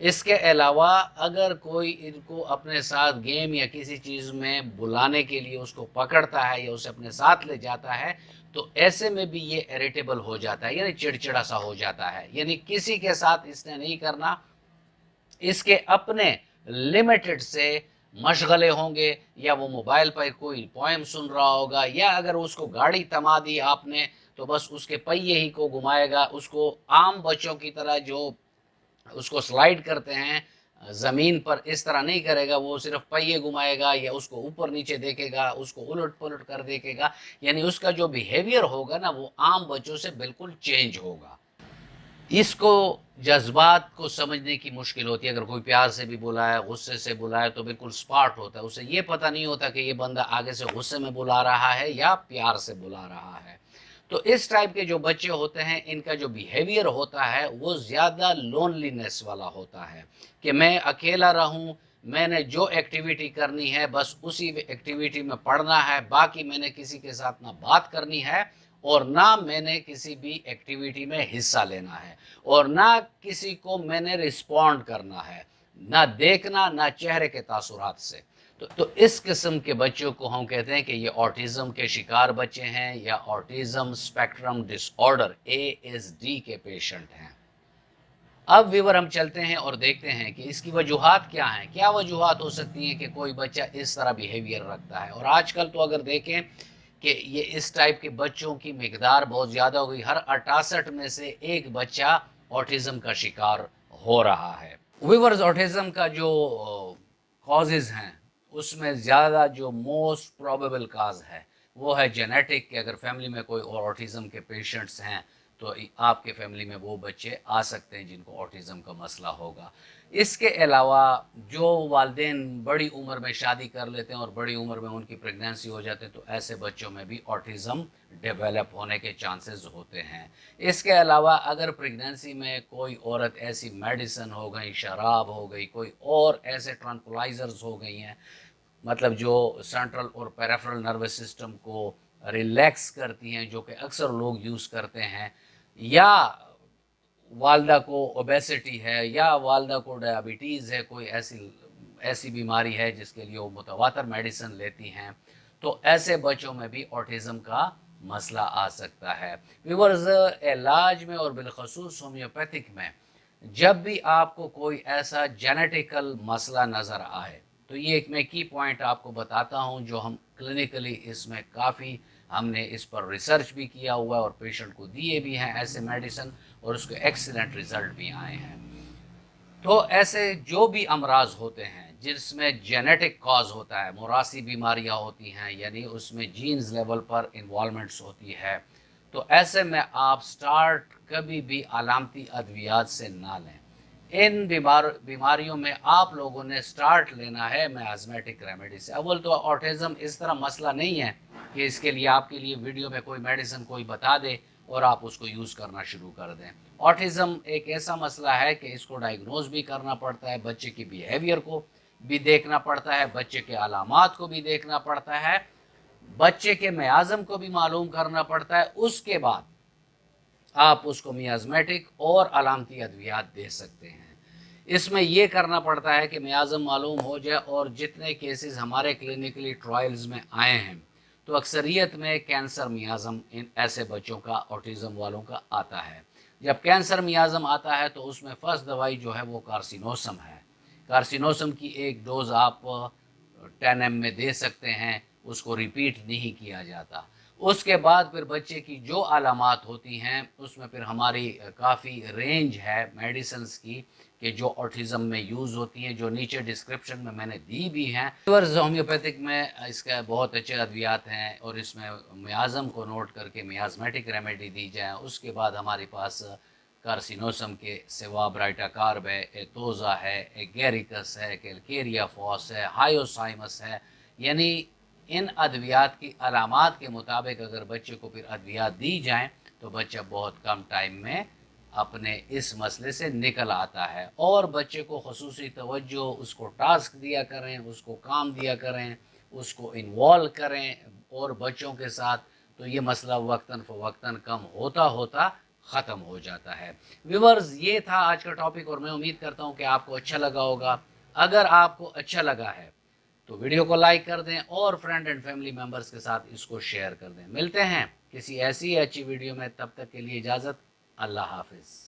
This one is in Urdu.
اس کے علاوہ اگر کوئی ان کو اپنے ساتھ گیم یا کسی چیز میں بلانے کے لیے اس کو پکڑتا ہے یا اسے اپنے ساتھ لے جاتا ہے تو ایسے میں بھی یہ اریٹیبل ہو جاتا ہے، یعنی چڑچڑا سا ہو جاتا ہے، یعنی کسی کے ساتھ اس نے نہیں کرنا، اس کے اپنے لمیٹڈ سے مشغلے ہوں گے، یا وہ موبائل پر کوئی پوئم سن رہا ہوگا، یا اگر اس کو گاڑی تھما دی آپ نے تو بس اس کے پہیے ہی کو گھمائے گا، اس کو عام بچوں کی طرح جو اس کو سلائیڈ کرتے ہیں زمین پر اس طرح نہیں کرے گا، وہ صرف پہیے گھمائے گا یا اس کو اوپر نیچے دیکھے گا، اس کو الٹ پلٹ کر دیکھے گا، یعنی اس کا جو بیہیویئر ہوگا نا وہ عام بچوں سے بالکل چینج ہوگا۔ اس کو جذبات کو سمجھنے کی مشکل ہوتی ہے، اگر کوئی پیار سے بھی بلائے غصے سے بلائے تو بالکل سپاٹ ہوتا ہے، اسے یہ پتہ نہیں ہوتا کہ یہ بندہ آگے سے غصے میں بلا رہا ہے یا پیار سے بلا رہا ہے۔ تو اس ٹائپ کے جو بچے ہوتے ہیں ان کا جو بیہیویئر ہوتا ہے وہ زیادہ لونلینس والا ہوتا ہے، کہ میں اکیلا رہوں، میں نے جو ایکٹیویٹی کرنی ہے بس اسی ایکٹیویٹی میں پڑھنا ہے، باقی میں نے کسی کے ساتھ نہ بات کرنی ہے اور نہ میں نے کسی بھی ایکٹیویٹی میں حصہ لینا ہے، اور نہ کسی کو میں نے رسپونڈ کرنا ہے، نہ دیکھنا نہ چہرے کے تاثرات سے۔ تو اس قسم کے بچوں کو ہم کہتے ہیں کہ یہ آٹزم کے شکار بچے ہیں یا آٹزم اسپیکٹرم ڈس آرڈر ASD کے پیشنٹ ہیں۔ اب ویور ہم چلتے ہیں اور دیکھتے ہیں کہ اس کی وجوہات کیا ہیں، کیا وجوہات ہو سکتی ہیں کہ کوئی بچہ اس طرح بیہیویئر رکھتا ہے۔ اور آج کل تو اگر دیکھیں کہ یہ اس ٹائپ کے بچوں کی مقدار بہت زیادہ ہو گئی، ہر 68 میں سے ایک بچہ آٹزم کا شکار ہو رہا ہے۔ ویورز آٹزم کا جو کازز ہیں اس میں زیادہ جو موسٹ پروبیبل کاز ہے وہ ہے جینیٹک، کہ اگر فیملی میں کوئی اور آٹزم کے پیشنٹس ہیں تو آپ کے فیملی میں وہ بچے آ سکتے ہیں جن کو آٹزم کا مسئلہ ہوگا۔ اس کے علاوہ جو والدین بڑی عمر میں شادی کر لیتے ہیں اور بڑی عمر میں ان کی پریگنینسی ہو جاتے ہیں تو ایسے بچوں میں بھی آٹزم ڈیولپ ہونے کے چانسز ہوتے ہیں۔ اس کے علاوہ اگر پریگنینسی میں کوئی عورت ایسی میڈیسن ہو گئی، شراب ہو گئی، کوئی اور ایسے ٹرانکولائزرز ہو گئی ہیں، مطلب جو سینٹرل اور پیریفرل نروس سسٹم کو ریلیکس کرتی ہیں، جو کہ اکثر لوگ یوز کرتے ہیں، یا والدہ کو اوبیسٹی ہے یا والدہ کو ڈائبٹیز ہے، کوئی ایسی بیماری ہے جس کے لیے وہ متواتر میڈیسن لیتی ہیں، تو ایسے بچوں میں بھی آٹزم کا مسئلہ آ سکتا ہے۔ ویورز علاج میں اور بالخصوص ہومیوپیتھک میں جب بھی آپ کو کوئی ایسا جینیٹیکل مسئلہ نظر آئے تو یہ ایک میں کی پوائنٹ آپ کو بتاتا ہوں جو ہم کلینکلی اس میں کافی ہم نے اس پر ریسرچ بھی کیا ہوا ہے اور پیشنٹ کو دیے بھی ہیں ایسے میڈیسن اور اس کے ایکسیلنٹ ریزلٹ بھی آئے ہیں۔ تو ایسے جو بھی امراض ہوتے ہیں جس میں جینیٹک کاز ہوتا ہے، موراثی بیماریاں ہوتی ہیں، یعنی اس میں جینز لیول پر انوالومنٹس ہوتی ہے، تو ایسے میں آپ سٹارٹ کبھی بھی علامتی ادویات سے نہ لیں۔ ان بیماریوں میں آپ لوگوں نے سٹارٹ لینا ہے میازمیٹک ریمیڈی سے۔ اول تو آٹزم اس طرح مسئلہ نہیں ہے کہ اس کے لیے آپ کے لیے ویڈیو میں کوئی میڈیسن کوئی بتا دے اور آپ اس کو یوز کرنا شروع کر دیں۔ آٹزم ایک ایسا مسئلہ ہے کہ اس کو ڈائگنوز بھی کرنا پڑتا ہے، بچے کی بیہیویئر کو بھی دیکھنا پڑتا ہے، بچے کے علامات کو بھی دیکھنا پڑتا ہے، بچے کے میازم کو بھی معلوم کرنا پڑتا ہے، اس کے بعد آپ اس کو میازمیٹک اور علامتی ادویات دے سکتے ہیں۔ اس میں یہ کرنا پڑتا ہے کہ میازم معلوم ہو جائے، اور جتنے کیسز ہمارے کلینکلی ٹرائلز میں آئے ہیں تو اکثریت میں کینسر میازم ان ایسے بچوں کا آٹزم والوں کا آتا ہے۔ جب کینسر میازم آتا ہے تو اس میں فرسٹ دوائی جو ہے وہ کارسینوسم ہے۔ کارسینوسم کی ایک ڈوز آپ 10 میں دے سکتے ہیں، اس کو ریپیٹ نہیں کیا جاتا۔ اس کے بعد پھر بچے کی جو علامات ہوتی ہیں اس میں پھر ہماری کافی رینج ہے میڈیسنز کی کہ جو آٹزم میں یوز ہوتی ہیں، جو نیچے ڈسکرپشن میں نے دی بھی ہیں۔ ہومیوپیتھک میں اس کا بہت اچھے ادویات ہیں اور اس میں میازم کو نوٹ کر کے میازمیٹک ریمیڈی دی جائیں۔ اس کے بعد ہمارے پاس کارسینوسم کے سوا برائٹا کارب ہے، ایتوزا ہے، ایگیریکس ہے، کیلکیریا فوس ہے، ہائیوسائمس ہے، یعنی ان ادویات کی علامات کے مطابق اگر بچے کو پھر ادویات دی جائیں تو بچہ بہت کم ٹائم میں اپنے اس مسئلے سے نکل آتا ہے۔ اور بچے کو خصوصی توجہ، اس کو ٹاسک دیا کریں، اس کو کام دیا کریں، اس کو انوالو کریں اور بچوں کے ساتھ، تو یہ مسئلہ وقتاً فوقتاً کم ہوتا ختم ہو جاتا ہے۔ ویورز، یہ تھا آج کا ٹاپک اور میں امید کرتا ہوں کہ آپ کو اچھا لگا ہوگا۔ اگر آپ کو اچھا لگا ہے تو ویڈیو کو لائک کر دیں اور فرینڈ اینڈ فیملی ممبرز کے ساتھ اس کو شیئر کر دیں۔ ملتے ہیں کسی ایسی اچھی ویڈیو میں، تب تک کے لیے اجازت، اللہ حافظ۔